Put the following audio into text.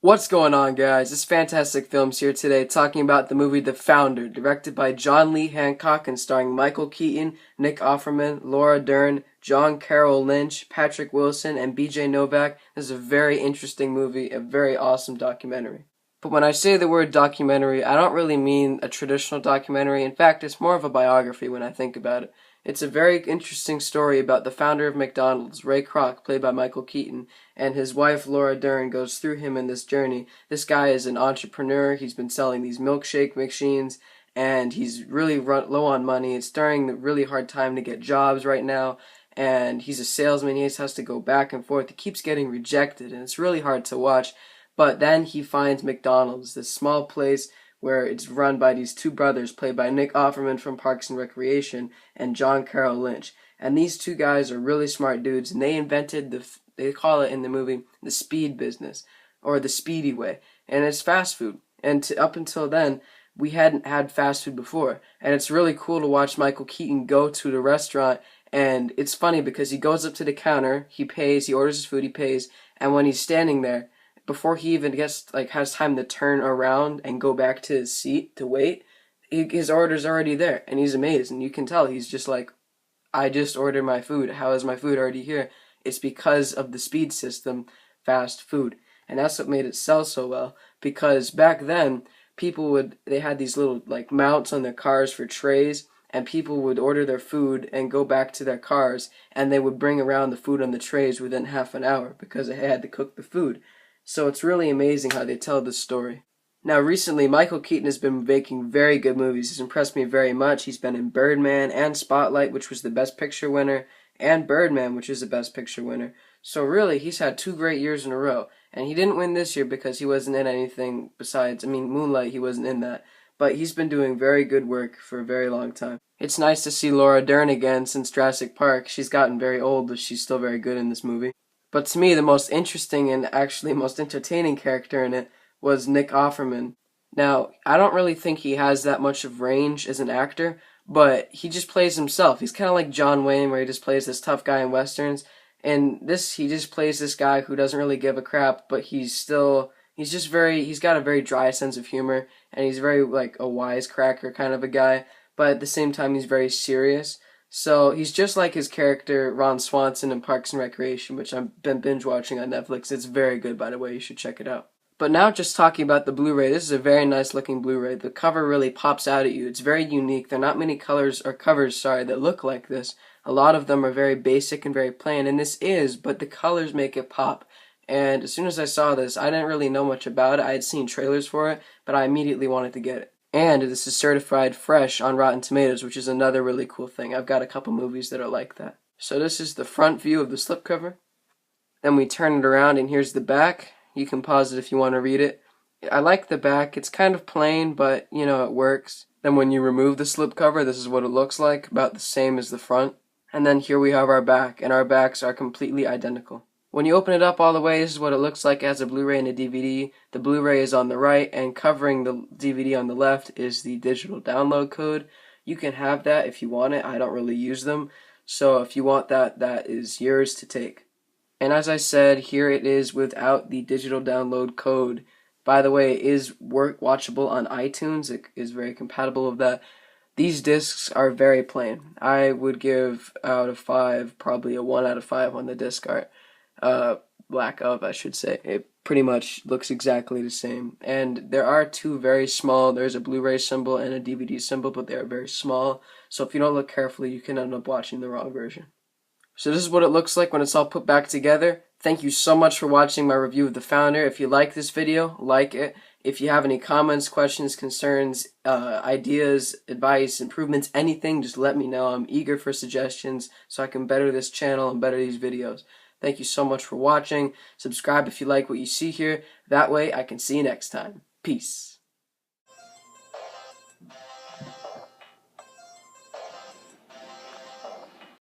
What's going on, guys? It's Fantastic Films here today talking about the movie The Founder, directed by John Lee Hancock and starring Michael Keaton, Nick Offerman, Laura Dern, John Carroll Lynch, Patrick Wilson, and BJ Novak. This is a very interesting movie, a very awesome documentary. But when I say the word documentary, I don't really mean a traditional documentary. In fact, it's more of a biography when I think about it. It's a very interesting story about the founder of McDonald's, Ray Kroc, played by Michael Keaton, and his wife Laura Dern goes through him in this journey. This guy is an entrepreneur. He's been selling these milkshake machines, and he's really low on money. It's during the really hard time to get jobs right now, and he's a salesman. He just has to go back and forth. He keeps getting rejected, and it's really hard to watch. But then he finds McDonald's, this small place where it's run by these two brothers played by Nick Offerman from Parks and Recreation and John Carroll Lynch. And these two guys are really smart dudes, and they invented they call it in the movie, the speed business, or the speedy way. And it's fast food. And up until then, we hadn't had fast food before. And it's really cool to watch Michael Keaton go to the restaurant, and it's funny because he goes up to the counter, he pays, he orders his food, he pays, and when he's standing there, before he even has time to turn around and go back to his seat to wait, his order's already there, and he's amazed, and you can tell he's just like, I just ordered my food. How is my food already here? It's because of the speed system, fast food, and that's what made it sell so well. Because back then, they had these little mounts on their cars for trays, and people would order their food and go back to their cars, and they would bring around the food on the trays within half an hour because they had to cook the food. So it's really amazing how they tell this story. Now recently, Michael Keaton has been making very good movies. He's impressed me very much. He's been in Birdman and Spotlight, which was the Best Picture winner, and Birdman, which is the Best Picture winner. So really, he's had 2 great years in a row. And he didn't win this year because he wasn't in anything besides, Moonlight, he wasn't in that. But he's been doing very good work for a very long time. It's nice to see Laura Dern again since Jurassic Park. She's gotten very old, but she's still very good in this movie. But to me, the most interesting and actually most entertaining character in it was Nick Offerman. Now, I don't really think he has that much of range as an actor, but he just plays himself. He's kind of like John Wayne, where he just plays this tough guy in westerns. And he just plays this guy who doesn't really give a crap, but he's got a very dry sense of humor, and he's very like a wisecracker kind of a guy, but at the same time he's very serious. So he's just like his character Ron Swanson in Parks and Recreation, which I've been binge watching on Netflix. It's very good, by the way. You should check it out. But now just talking about the Blu-ray, this is a very nice looking Blu-ray. The cover really pops out at you. It's very unique. There are not many covers that look like this. A lot of them are very basic and very plain, and this is, but the colors make it pop. And as soon as I saw this, I didn't really know much about it. I had seen trailers for it, but I immediately wanted to get it. And this is certified fresh on Rotten Tomatoes, which is another really cool thing. I've got a couple movies that are like that. So this is the front view of the slipcover. Then we turn it around, and here's the back. You can pause it if you want to read it. I like the back. It's kind of plain, but, it works. Then when you remove the slipcover, this is what it looks like, about the same as the front. And then here we have our back, and our backs are completely identical. When you open it up all the way, this is what it looks like as a Blu-ray and a DVD. The Blu-ray is on the right, and covering the DVD on the left is the digital download code. You can have that if you want it. I don't really use them. So if you want that, that is yours to take. And as I said, here it is without the digital download code. By the way, it is watchable on iTunes. It is very compatible with that. These discs are very plain. I would give out of 5, probably a 1 out of 5 on the disc art. Lack of, I should say. It pretty much looks exactly the same. And there are 2 very small, there's a Blu-ray symbol and a DVD symbol, but they are very small. So if you don't look carefully, you can end up watching the wrong version. So this is what it looks like when it's all put back together. Thank you so much for watching my review of The Founder. If you like this video, like it. If you have any comments, questions, concerns, ideas, advice, improvements, anything, just let me know. I'm eager for suggestions so I can better this channel and better these videos. Thank you so much for watching. Subscribe if you like what you see here. That way I can see you next time. Peace.